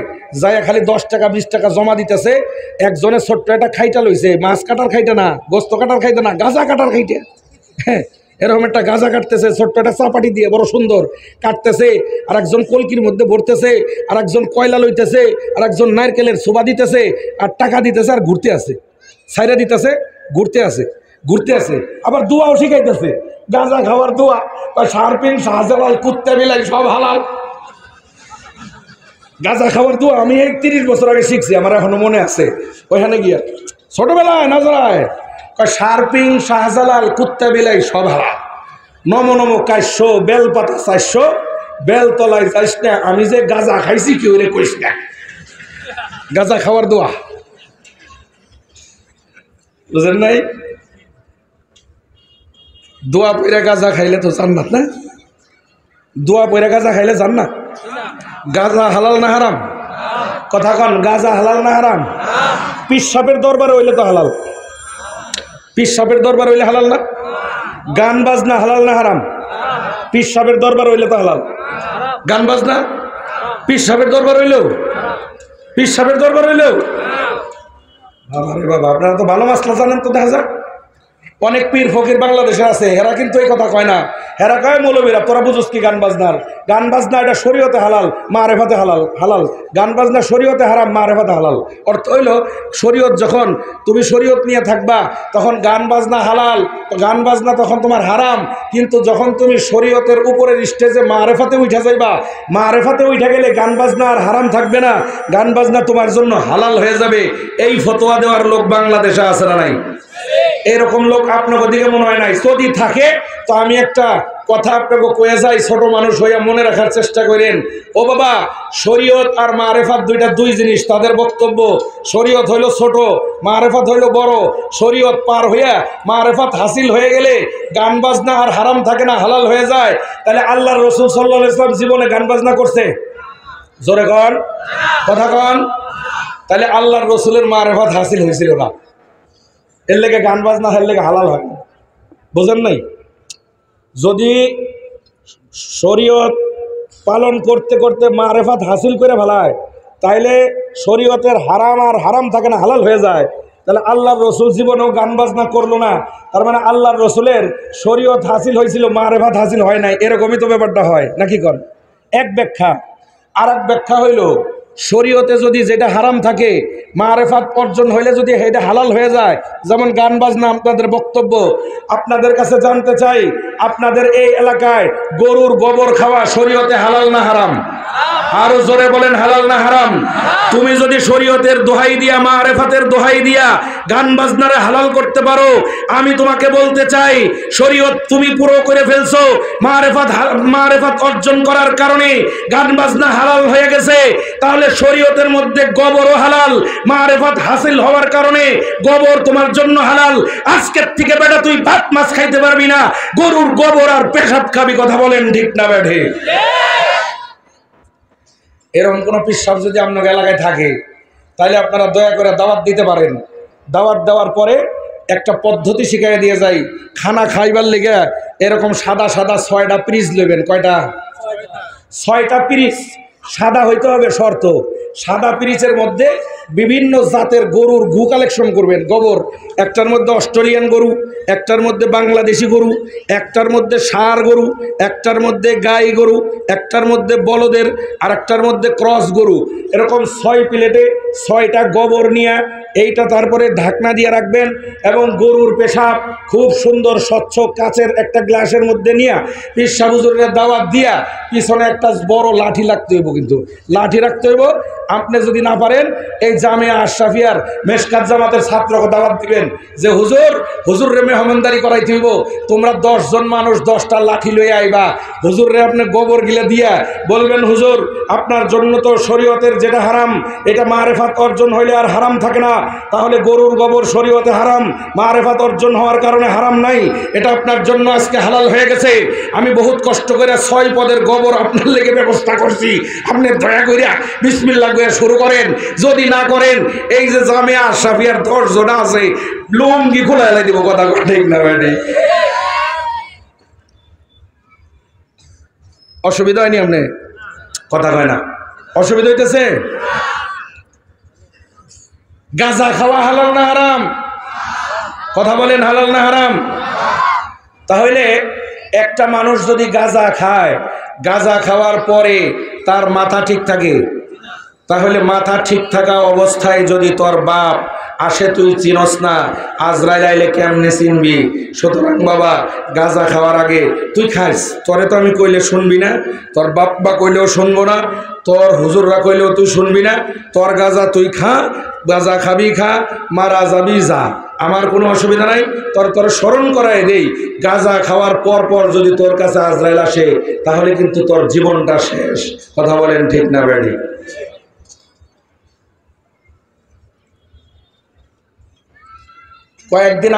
যায় খালি 10 টাকা 20 টাকা জমা দিতেছে। একজনের ছোট্ট একটা খাইটা লইছে, মাছ কাটার খাইটা না, গোস্ত কাটার খাইটা না, গাঁজা কাটার খাইটা। হ্যাঁ, এরকম একটা গাঁজা কাটতেছে ছোট্ট একটা চাপাটি দিয়ে, বড় সুন্দর কাটতেছে, আর একজন কলকির মধ্যে ভরতেছে, আর একজন কয়লা লইতেছে, আর একজন নারকেলের ছোবা দিতেছে, আর টাকা দিতেছে, আর ঘুরতে আছে, সাইরা দিতেছে, ঘুরতে আছে, ঘুরতে আছে, আবার দোয়াও শিখাইতেছে, গাঁজা খাওয়ার দোয়া, শারপিন শাহজালাল কুত্তা বিলাই সব হালাল। গাঁজা খাওয়ার দোয়া আমি 30 বছর আগে শিখছি, আমার এখনো মনে আছে। ওইখানে গিয়া ছোটবেলায় নাজরায় শারপিং শাহজালাল কুত্তা বিলাই সব হালাল, নম নম কাশ্য বেলপাতা 400, বেলতলায় যাইস না, আমি যে গাঁজা খাইছি কি ওরে কইস না। গাঁজা খাওয়ার দোয়া বুঝেন নাই? দোয়া পইরা গাঁজা খাইলে তো জান্নাত না? দোয়া পইরা গাঁজা খাইলে জান্নাত। গাঁজা হালাল না হারাম? কথা কন, গাঁজা হালাল না হারাম? পীর সাহেবের দরবারে হইলে তো হালাল। পীর সাহেবের দরবারে হইলে হালাল না? গান বাজনা হালাল না হারাম? পীর সাহেবের দরবার হইলে তো হালাল। গান বাজনা পীর সাহেবের দরবার হইলেও, পীর সাহেবের দরবার হইলেও বাবা রে বাবা, আপনারা তো ভালো মাসলা জানেন তো। দেখা যাক অনেক পীর ফকির বাংলাদেশে আছে, এরা কিন্তু এই কথা কয় না। এরা কয় মৌলবীরা তোরা বুঝোস কি গান বাজনার? গান বাজনা এটা শরীয়তে হালাল, মারেফাতে হালাল। হালাল গান বাজনা শরীয়তে হারাম, মারেফাতে হালাল। অর্থ হইল শরীয়ত যখন তুমি শরীয়ত নিয়ে থাকবা তখন গান বাজনা হালাল, তো গান বাজনা তখন তোমার হারাম। কিন্তু যখন তুমি শরীয়তের উপরের স্টেজে মারেফাতে উঠা যাইবা, মারেফাতে উঠা গেলে গান বাজনা আর হারাম থাকবে না, গান বাজনা তোমার জন্য হালাল হয়ে যাবে। এই ফতোয়া দেওয়ার লোক বাংলাদেশে আছে না নাই? এরকম লোক আপনার দিকে মনে হয় নাই। যদি থাকে তো আমি একটা কথা আপনাকে কয়ে যাই, ছোট মানুষ হইয়া মনে রাখার চেষ্টা করেন। ও বাবা, শরীয়ত আর মারেফাত দুই জিনিস। তাদের বক্তব্য শরীয়ত হইল ছোট, মারেফাত হইল বড়। শরীয়ত পার হইয়া মারেফাত হাসিল হয়ে গেলে গান বাজনা আর হারাম থাকে না, হালাল হয়ে যায়। তাহলে আল্লাহর রাসূল সাল্লাল্লাহু আলাইহি ওয়াসাল্লাম জীবনে গান বাজনা করছে? জোরে কন, কথা কন। তাহলে আল্লাহর রাসূলের মারেফাত হাসিল হয়েছিল না, এর লেগে গান বাজনা এর লেগে হালাল হয় না। বোঝেন নাই? যদি শরীয়ত পালন করতে করতে মারেফাত হাসিল করে ফেলায়, তাইলে শরীয়তের হারাম আর হারাম থাকে না, হালাল হয়ে যায়। তাহলে আল্লাহর রসুল জীবনেও গান বাজনা করলো না, তার মানে আল্লাহর রসুলের শরীয়ত হাসিল হয়েছিল, মারেফাত হাসিল হয় নাই। এরকমই তো ব্যাপারটা হয় নাকি? কন এক ব্যাখ্যা। আর এক ব্যাখ্যা হইল শরীয়তে যদি যেটা হারাম থাকে, মারেফাত অর্জন হইলে যদি এটা হালাল হয়ে যায়, যেমন গান বাজনা। আপনাদের বক্তব্য, আপনাদের কাছে জানতে চাই, আপনাদের এই এলাকায় গরুর গোবর খাওয়া শরীয়তে হালাল না হারাম? আরো জোরে বলেন, হালাল না হারাম? তুমি যদি শরীয়তের দোহাই দিয়া, মারেফাতের দোহাই দিয়া গান বাজনারে হালাল করতে পারো, আমি তোমাকে বলতে চাই শরীয়ত তুমি পুরো করে ফেলছো। মারেফাত অর্জন করার কারণে গান বাজনা হালাল হয়ে গেছে। তাহলে শরীয়তের মধ্যে গোবরও হালাল, মারেফাত হাসিল হওয়ার কারণে গোবর তোমার জন্য হালাল। আজকের থেকে বেটা তুই ভাত মাছ খাইতে পারবি না, গরুর গোবর আর পেশাব খাবি। কথা বলেন ঠিক না বেঠে? এরকম কোনো পিসাব যদি আপনার এলাকায় থাকে, তাহলে আপনারা দয়া করে দাওয়াত দিতে পারেন। দাওয়াত দেওয়ার পরে একটা পদ্ধতি শিখাই দিয়ে যাই। খানা খাইবার লেগে এরকম সাদা সাদা 6টা পিরিচ নেবেন। কয়টা? 6টা পিরিচ সাদা হইতে হবে শর্ত। সাদা পিরিচের মধ্যে বিভিন্ন জাতের গরুর গু কালেকশন করবেন। গোবর একটার মধ্যে অস্ট্রেলিয়ান গরু, একটার মধ্যে বাংলাদেশি গরু, একটার মধ্যে ষাঁড় গরু, একটার মধ্যে গাই গরু, একটার মধ্যে বলদের, আর একটার মধ্যে ক্রস গরু। এরকম 6 প্লেটে 6টা গোবর নিয়ে এইটা তারপরে ঢাকনা দিয়ে রাখবেন, এবং গরুর পেশাব খুব সুন্দর স্বচ্ছ কাচের একটা গ্লাসের মধ্যে নিয়ে পীর সাহেব হুজুরের দাওয়াত দিয়া পিছনে একটা বড় লাঠি রাখতে হইব। কিন্তু লাঠি রাখতে হইব। আপনি যদি না পারেন এই জামিয়া আশরাফিয়ার মেশকাত জামাতের ছাত্রকে দাওয়াত দিবেন যে হুজুর রে মেহমানদারি করাইতে হইব, তোমরা 10 জন মানুষ 10টা লাঠি লইয়া আইবা। হুজুর রে আপনি গোবর গিলে দিয়া বলবেন, হুজুর আপনার জন্য তো শরীয়তের যেটা হারাম, এটা মারেফাত অর্জন হইলে আর হারাম থাকে না। তাহলে গরুর গোবর শরীয়তে হারাম, মারেফাত অর্জন হওয়ার কারণে হারাম নাই, এটা আপনার জন্য আজকে হালাল হয়ে গেছে। আমি বহুত কষ্ট করে 6 পদের গোবর আপনার লেগে ব্যবস্থা করছি, আপনি দয়া করিয়া বিসমিল্লাহ করে শুরু করেন। যদি না করেন এই যে জামিয়া আশরাফিয়ার 10 জন আছে লুঙ্গি খোলা এলাই দিব। কথা ঠিক না ভাই? অসুবিধা হয়নি? আপনি কথা কয় না, অসুবিধা হইতেছে? গাঁজা খাওয়া হালাল না হারাম? কথা বলেন, হালাল না হারাম? তাহলে একটা মানুষ যদি গাঁজা খায়, গাঁজা খাওয়ার পরে তার মাথা ঠিক থাকে, তাহলে মাথা ঠিক থাকা অবস্থায় যদি তোর বাপ আসে তুই চিনস না, আজরাইল আইলে কেমনে চিনবি? সুতরাং বাবা, গাঁজা খাওয়ার আগে তুই খাস, তোরে তো আমি কইলে শুনবি না, তোর বাপ্পা কইলেও শুনবো না, তোর হুজুররা কইলেও তুই শুনবি না, তোর গাঁজা তুই খা, গাঁজা খাবি খা, মারা যাবি যা, আমার কোনো অসুবিধা নাই। তোর স্মরণ করায় দেই, গাঁজা খাওয়ার পর পর যদি তোর কাছে আজরাইল আসে তাহলে কিন্তু তোর জীবনটা শেষ। কথা বলেন ঠিক না বেড়ি? কয়েকদিন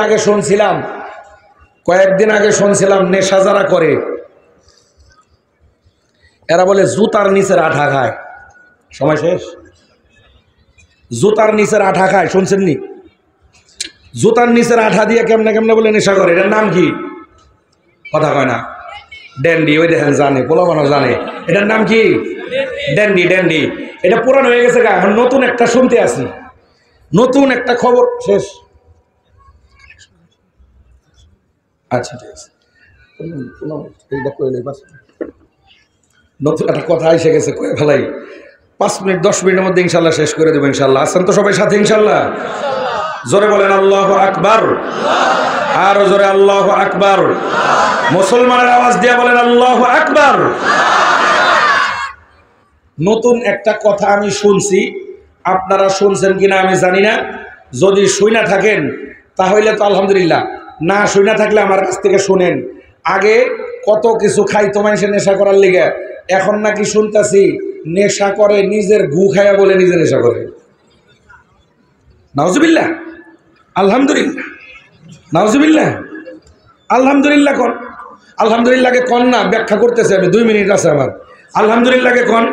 আগে শুনছিলাম নেশা যারা করে এরা বলে জুতার নিচের আঠা খায়। সময় শেষ। জুতার নিচের আঠা খায়, শুনছেন নি? জুতার নিচের আঠা দিয়ে কেমনে কেমনে বলে নেশা করে। এটার নাম কি? কথা কয় না। ড্যান্ডি। ওই দেখেন জানে, পোলা মানুষ জানে। এটার নাম কি? ড্যান্ডি। ড্যান্ডি এটা পুরানো হয়ে গেছে, এখন নতুন একটা শুনতে আসি, নতুন একটা খবর। শেষ। আচ্ছা ঠিক আছে, নতুন একটা কথা এসে গেছে, কয়ে ফেলাই। 5 মিনিট 10 মিনিটের মধ্যে ইনশাল্লাহ শেষ করে দেবো ইনশাল্লাহ। আছেন তো সবাই সাথে ইনশাল্লাহ? জোরে বলেন আল্লাহু আকবার। আরো জোরে আল্লাহু আকবার। মুসলমানের আওয়াজ দিয়ে বলেন আল্লাহু আকবার। নতুন একটা কথা আমি শুনছি, আপনারা শুনছেন কিনা আমি জানি না। যদি শুনে থাকেন তাহলে তো আলহামদুলিল্লাহ, না শুনে থাকলে আমার কাছ থেকে শুনেন। আগে কত কিছু খাইতো মানুষে নেশা করার লিগে, এখন নাকি শুনতেছি নেশা করে নিজের গু খায়া বলে নিজে নেশা করে। নাউজুবিল্লাহ, আলহামদুলিল্লাহ, নাউজুবিল্লাহ, আলহামদুলিল্লাহ। কোন আলহামদুলিল্লাহকে কোন না, ব্যাখ্যা করতেছে আমি, 2 মিনিট আছে আমার। আলহামদুলিল্লাহকে কোন।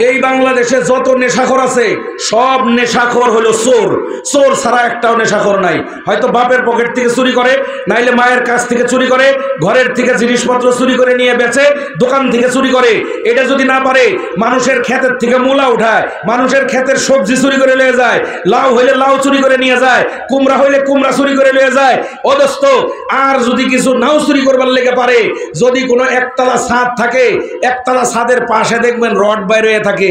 এই বাংলাদেশে যত নেশাখোর আছে সব নেশাখোর হলো চোর। চোর ছাড়া একটাও নেশাখোর নাই। হয়তো বাপের পকেট থেকে চুরি করে, নাইলে মায়ের কাছ থেকে চুরি করে, ঘরের থেকে জিনিসপত্র চুরি করে নিয়ে বেচে, দোকান থেকে চুরি করে। এটা যদি না পারে মানুষের ক্ষেতের থেকে মূলা উঠায়, মানুষের ক্ষেতের সবজি চুরি করে নিয়ে যায়, লাউ হইলে লাউ চুরি করে নিয়ে যায়, কুমড়া হইলে কুমড়া চুরি করে নিয়ে যায়। ও দোস্ত, আর যদি কিছু নাও চুরি করবার লেগে পারে, যদি কোনো একতলা ছাদ থাকে, একতলা ছাদের পাশে দেখবেন রড বাইরে থাকে।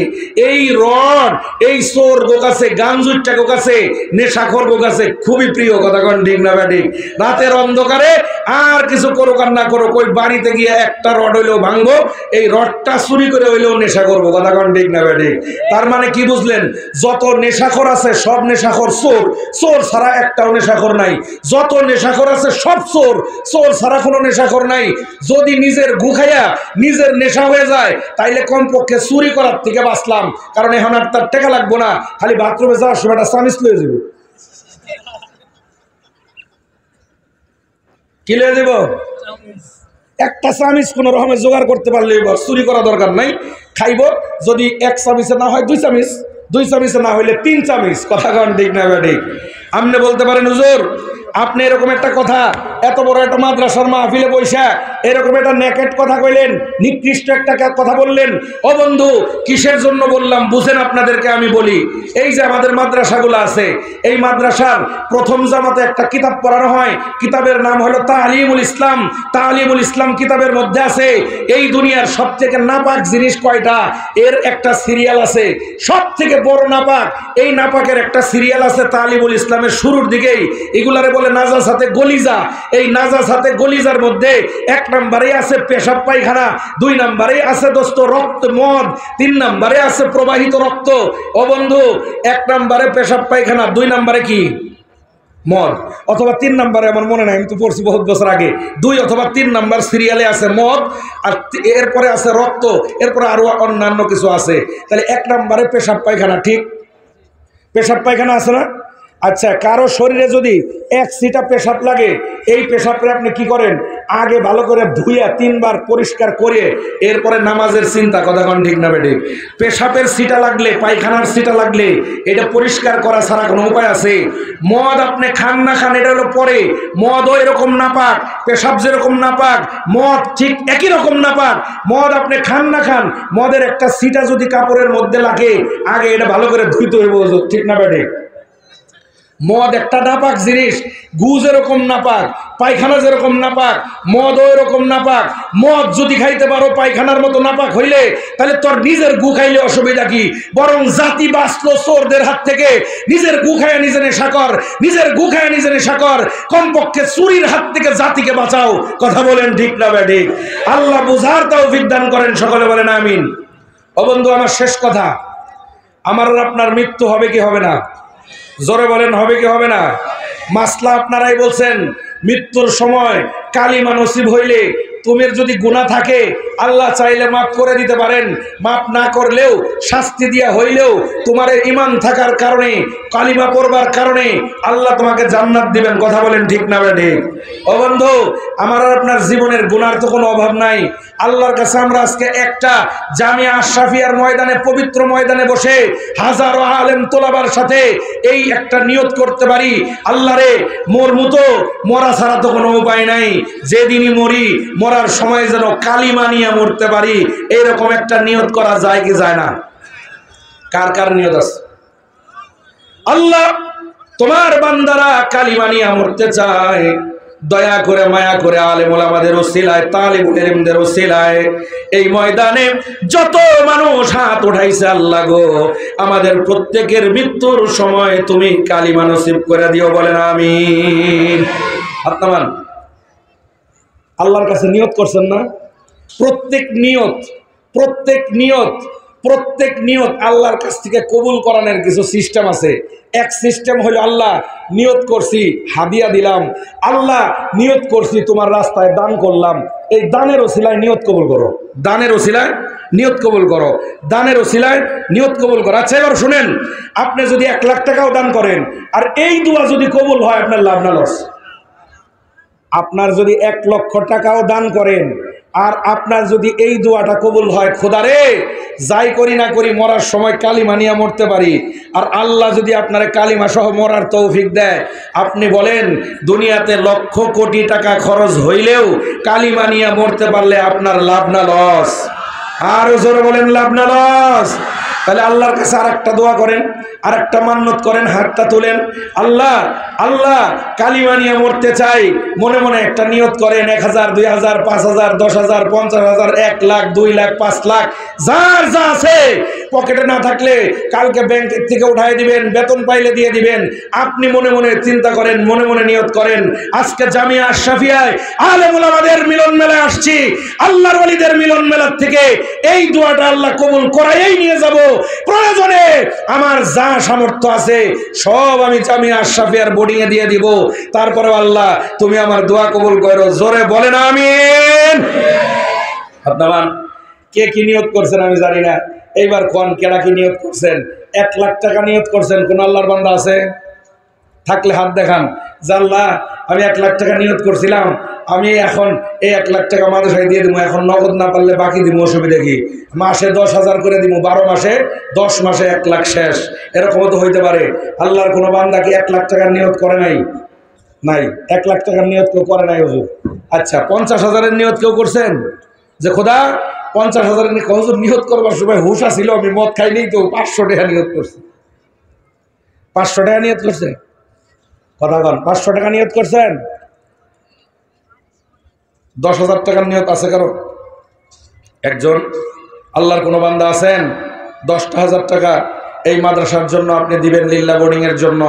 এই রড এই চোর গোকাছে, গাঞ্জুরটা গোকাছে, নেশাখোর গোকাছে খুবই প্রিয়। কথা কোন ঠিক না ব্যাঠিক? রাতের অন্ধকারে আর কিছু করুক আর না করুক, ওই বাড়িতে গিয়ে একটা রড হইলেও ভাঙবো, এই রডটা চুরি করে হইলেও নেশা করবো। কথা কোন ঠিক না ব্যাঠিক? তার মানে কি বুঝলেন? যত নেশাখোর আছে সব নেশাখোর চোর। চোর ছাড়া একটাও নেশাখোর নাই। যত নেশাখোর আছে সব চোর। চোর ছাড়া কোনো নেশাখোর নাই। যদি নিজের গু খাইয়া নিজের নেশা হয়ে যায় তাইলে কমপক্ষে চুরি করার থেকে বাঁচলাম, কারণ এখন আর তার টাকা লাগবো না, খালি বাথরুমে যাওয়ার সময় একটা চামিচ লয়ে যাব। কি লয়ে যাব? একটা চামিচ কোন রকমের জোগাড় করতে পারলে চুরি করা দরকার নাই। খাইব, যদি 1 চামিচে না হয় 2 চামিচ, 2 চামিচে না হইলে 3 চামিচ। কথা কন ঠিক না ঠিক? আপনি বলতে পারেন হুজুর আপনি এরকম একটা কথা এত বড় একটা মাদ্রাসার মাহফিলে বৈশা এরকম একটা নেকেট কথা কইলেন, নিকৃষ্ট একটা কথা বললেন। ও বন্ধু, কিসের জন্য বললাম বুঝেন? আপনাদেরকে আমি বলি, এই যে আমাদের মাদ্রাসাগুলো আছে, এই মাদ্রাসার প্রথম জামাতে একটা কিতাব পড়ানো হয়, কিতাবের নাম হলো তালিমুল ইসলাম। তালিমুল ইসলাম কিতাবের মধ্যে আছে এই দুনিয়ার সবথেকে নাপাক জিনিস কয়টা, এর একটা সিরিয়াল আছে। সব থেকে বড় নাপাক, এই নাপাকের একটা সিরিয়াল আছে তালিমুল ইসলামের শুরুর দিকেই। এগুলারে বলে নাজাসাতে গলিজা। এই নাজাসাতে গলিজার মধ্যে 1 নম্বরে আছে পেশাব পায়খানা, 2 নম্বরে আছে দোস্ত রক্ত মদ, 3 নম্বরে আছে প্রবাহিত রক্ত। ও বন্ধু, 1 নম্বরে পেশাব পায়খানা, 2 নম্বরে কি? মদ, অথবা 3 নম্বরে, আমার মনে নাই, আমি তো পড়ছি বহুত বছর আগে, 2 অথবা 3 নম্বর সিরিয়ালে আছে মদ, আর এরপরে আছে রক্ত, এরপরে আরো অন্যান্য কিছু আছে। তাহলে 1 নম্বরে পেশাব পায়খানা, ঠিক? পেশাব পায়খানা আছে না? আচ্ছা, কারো শরীরে যদি 1 সিটা পেশাব লাগে, এই পেশাবটা আপনি কি করেন? আগে ভালো করে ধুইয়া 3 বার পরিষ্কার করে এরপরে নামাজের চিন্তা। কথা কোন ঠিক না বেঠিক? পেশাবের সিটা লাগলে, পায়খানার সিটা লাগলে এটা পরিষ্কার করা ছাড়া কোনো উপায় আছে? মদ আপনি খান না খান এটা হলো পরে, মদও এরকম নাপাক, পেশাব যেরকম নাপাক মদ ঠিক একই রকম নাপাক। মদ আপনি খান না খান, মদের একটা সিটা যদি কাপড়ের মধ্যে লাগে আগে এটা ভালো করে ধুইতে হইব। ঠিক না বেঠিক? মদ একটা নাপাক জিনিস, গু যেরকম নাপাক, পায়খানা যেরকম নাপাক, মদও এরকম নাপাক। মদ যদি খাইতে পারো পায়খানার মতো নাপাক হইলে, তাহলে তোর নিজের গু খাইলে অসুবিধা কি? বরং জাতি বাঁচলো চোরদের হাত থেকে। নিজের গু খায়া নিজে নেশা কর, নিজের গু খায়া নিজে নেশা কর, কমপক্ষে চুরির হাত থেকে জাতিকে বাঁচাও। কথা বলেন ঠিক না ঠিক? আল্লাহ বুঝার তৌফিক দান করেন, সকলে বলেন আমিন। ও বন্ধু, আমার শেষ কথা, আমার আর আপনার মৃত্যু হবে কি হবে না? জোরে বলেন, হবে কি হবে না? মাসলা আপনারাই বলছেন, মৃত্যুর সময় কালিমা নসিব হইলে তোমার যদি গুনাহ থাকে আল্লাহ চাইলে মাফ করে দিতে পারেন, মাফ না করলেও শাস্তি দিয়া হইলেও তোমার ঈমান থাকার কারণে, কালিমা পড়বার কারণে আল্লাহ তোমাকে জান্নাত দিবেন। কথা বলেন ঠিক না ঠিক? ও বন্ধু, আমার আর আপনার জীবনের গুনার তো কোনো অভাব নাই। আল্লাহর কাছে আমরা আজকে একটা জামিয়া আশরাফিয়ার ময়দানে, পবিত্র ময়দানে বসে হাজারো আলেম তোলাবার সাথে এই একটা নিয়ত করতে পারি, আল্লাহ রে মরমু তো, মরা ছাড়া তো কোনো উপায় নাই, যেদিনই মরি মরার সময় যেন কালিমা নিয়ে মরতে পারি, এইরকম একটা নিয়ত করা যায় কি যায় না? কার কার নিয়ত আছে? আল্লাহ তোমার বান্দারা কালিমা নিয়ে মরতে চায়, দয়া করে মায়া করে আলেম ওলামাদের ওসিলায়, তালিবুল ইলমদের ওসিলায় এই ময়দানে যত মানুষ হাত উঠাইছে, আল্লাহ গো আমাদের প্রত্যেকের মৃত্যুর সময় তুমি কালিমা নসিব করে দিও, বলেন আমিন। হাত নামান। আল্লাহর কাছে নিয়ত করছেন না? প্রত্যেক নিয়ত আল্লাহর কাছ থেকে কবুল করানোর কিছু সিস্টেম আছে। এক সিস্টেম হলো, আল্লাহ নিয়ত করছি হাদিয়া দিলাম, আল্লাহ নিয়ত করছি তোমার রাস্তায় দান করলাম, এই দানের ওসিলায় নিয়ত কবুল করো, দানের ওসিলায় নিয়ত কবুল করো, দানের ওসিলায় নিয়ত কবুল করো। আচ্ছা এবার শুনেন, আপনি যদি 1 লাখ টাকাও দান করেন আর এই দোয়া যদি কবুল হয়, আপনার লাভ না লস? আপনার যদি 1 লক্ষ টাকাও দান করেন আর আপনার যদি এই দোয়াটা কবুল হয়, খোদারে যাই করি না করি মরার সময় কালিমা নিয়ে মরতে পারি, আর আল্লাহ যদি আপনার কালিমা সহ মরার তৌফিক দেয়, আপনি বলেন দুনিয়াতে লক্ষ কোটি টাকা খরচ হইলেও কালিমা নিয়ে মরতে পারলে আপনার লাভ না লস? আরো জোরে বলেন, লাভ না লস? তাহলে আল্লাহর কাছে আরেকটা দোয়া করেন, আরেকটা মান্নত করেন, হাতটা তুলেন, আল্লাহ আল্লাহ কালিমা নিয়ে মরতে চাই, মনে মনে একটা নিয়ত করেন, 1000, 2000, 5000, 10,000, 50,000, 1 লাখ, 2 লাখ, 5 লাখ, যার যা আছে পকেটে না থাকলে কালকে ব্যাংকের থেকে উঠাই দিবেন, বেতন পাইলে দিয়ে দিবেন। আপনি মনে মনে চিন্তা করেন, মনে মনে নিয়ত করেন, আজকে জামিয়া আশরাফিয়ায় আলেম ওলামাদের মিলন মেলায় আসছি, আল্লাহর ওলিদের মিলন মেলার থেকে এই দোয়াটা আল্লাহ কবুল করাই নিয়ে যাব। প্রয়োজনে আমার যা সামর্থ্য আছে সব আমি জামিয়া আশরাফিয়ার বোর্ডিং এ দিয়ে দিব, তারপরে আল্লাহ তুমি আমার দোয়া কবুল করো। জোরে বলেন আমিন। আপনারা কে কি নিয়ত করছেন আমি জানি না, এইবার কোন কেডা কি নিয়ত করছেন? 1 লাখ টাকা নিয়ত করছেন, কোন আল্লাহর বান্দা আছে? থাকলে হাত দেখান। জাল্লাহ আমি 1 লাখ টাকা নিয়ত করছিলাম, আমি এখন এই 1 লাখ টাকা মাদ্রাসায় দিয়ে দিব, এখন নগদ না পারলে বাকি দিব, অসুবিধা কি? মাসে 10,000 করে দিব, 12 মাসে 10 মাসে 1 লাখ শেষ, এরকমও তো হইতে পারে। আল্লাহর কোনো বান্দা কি 1 লাখ টাকার নিয়ত করে নাই? নাই, 1 লাখ টাকার নিয়ত কেউ করে নাই হুজুর। আচ্ছা 50,000-এর নিয়ত কেউ করছেন? যে খোদা 50,000-এর হুজুর নিয়ত করবার সময় হুশা ছিল, আমি মদ খাইনি তো 500 টাকা নিয়ত করছি। 500 টাকা নিয়ত করছে? কথা বল, 500 টাকা নিয়ত করছেন? 10,000 টাকার নিয়ত আছে কারো? একজন আল্লাহর কোনো বান্দা আছেন 10,000 টাকা এই মাদ্রাসার জন্য আপনি দিবেন, লিল্লাহ বোর্ডিং এর জন্য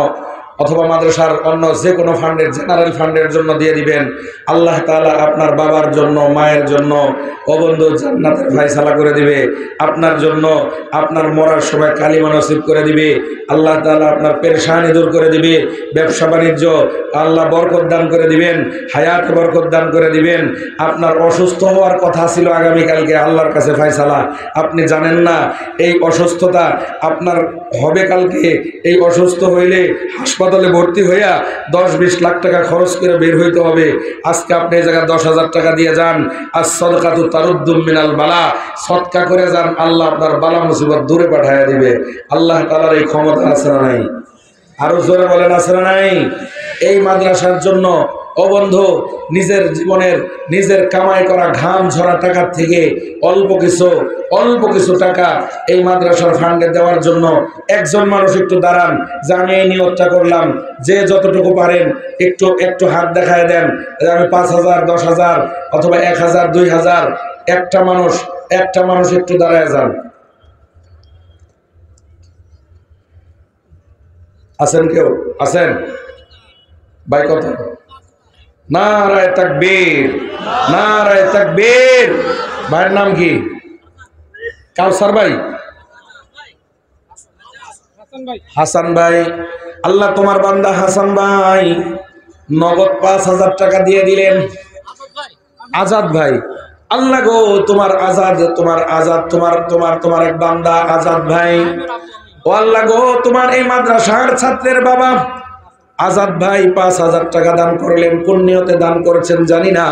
অথবা মাদ্রাসার অন্য যে কোনো ফান্ডের, জেনারেল ফান্ডের জন্য দিয়ে দিবেন। আল্লাহ তাআলা আপনার বাবার জন্য, মায়ের জন্য অবন্ধু জান্নাতের ফয়সালা করে দিবে, আপনার জন্য আপনার মরার সময় কালিমা নসিব করে দিবে, আল্লাহ তাআলা আপনার পেরেশানি দূর করে দিবে, ব্যবসা বাণিজ্য আল্লাহ বরকত দান করে দিবেন, হায়াত বরকত দান করে দিবেন। আপনার অসুস্থ হওয়ার কথা ছিল আগামীকালকে, আল্লাহর কাছে ফয়সালা, আপনি জানেন না এই অসুস্থতা আপনার হবে কালকে। এই অসুস্থ হইলে হাসপাতালে ভর্তি হইয়া 10-20 লাখ টাকা খরচ করে বের হইতে হবে। আজকে আপনি এই জায়গায় 10,000 টাকা দিয়ে যান, আর সদকাতু তারুদ্দুম মিনাল বালা, সদকা করে যান, আল্লাহ আপনার বালা মুসিবত দূরে পাঠাইয়া দিবে। আল্লাহ তাআলার এই ক্ষমতা আছে না নাই? আরো জোরে বলেন আছে না নাই? এই মাদ্রাসার জন্য ও বন্ধু, নিজের জীবনের নিজের কামাই করা ঘাম ঝরা টাকার থেকে অল্প কিছু টাকা এই মাদ্রাসার ফান্ডে দেওয়ার জন্য একজন মানুষ একটু দাঁড়ান, যে আমি এই নিয়তটা করলাম, যে যতটুকু পারেন একটু হাত দেখায় দেন, আমি 5,000, 10,000 অথবা 1,000, 2,000, একটা মানুষ একটু দাঁড়ায় যান। আছেন কেউ? আছেন ভাই? কত? নারায়ে তাকবীর, নারায়ে তাকবীর। ভাইয়ের নাম কি? কাউসার ভাই, হাসান ভাই। আল্লাহ তোমার বান্দা হাসান ভাই নগদ 5,000 টাকা দিয়ে দিলেন। আজাদ ভাই, আল্লাহ গো তোমার তোমার এক বান্দা আজাদ ভাই, ও আল্লাহ গো তোমার এই মাদ্রাসার ছাত্রের বাবা আজাদ ভাই 5,000 টাকা দান করলেন। কোন নিয়তে দান করেছেন জানি না।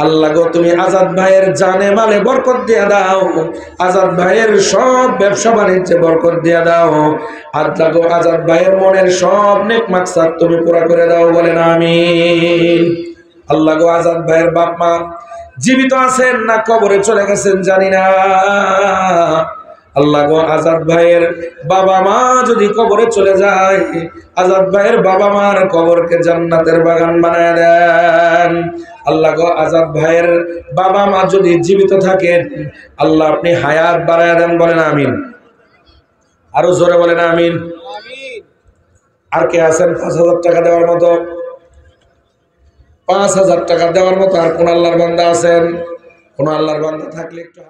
আল্লাহ গো তুমি আজাদ ভাইয়ের জানে মালে বরকত দিয়ে দাও, আজাদ ভাইয়ের সব ব্যবসা বাণিজ্যে বরকত দিয়ে দাও। আল্লাহ গো আজাদ ভাইয়ের মনের সব নেক মাকসাদ তুমি পুরা করে দাও, বলেন আমিন। আল্লাহ গো আজাদ ভাইয়ের বাপ মা জীবিত আছেন না কবরে চলে গেছেন জানি না। আল্লাহ গো আজাদ ভাইয়ের বাবা মা যদি কবরে চলে যায়, আজাদ ভাইয়ের বাবা মার কবরকে জান্নাতের বাগান বানায় দেন। আল্লাহ গো আজাদ ভাইয়ের বাবা মা যদি জীবিত থাকেন, আল্লাহ আপনি হায়াত বাড়ায় দেন, বলেন আমিন। আরো জোরে বলেন আমিন। আর কে আছেন 5,000 টাকা দেওয়ার মতো? 5,000 টাকা দেওয়ার মতো আর কোন আল্লাহর বান্দা আছেন? কোন আল্লাহর বান্দা থাকলে একটু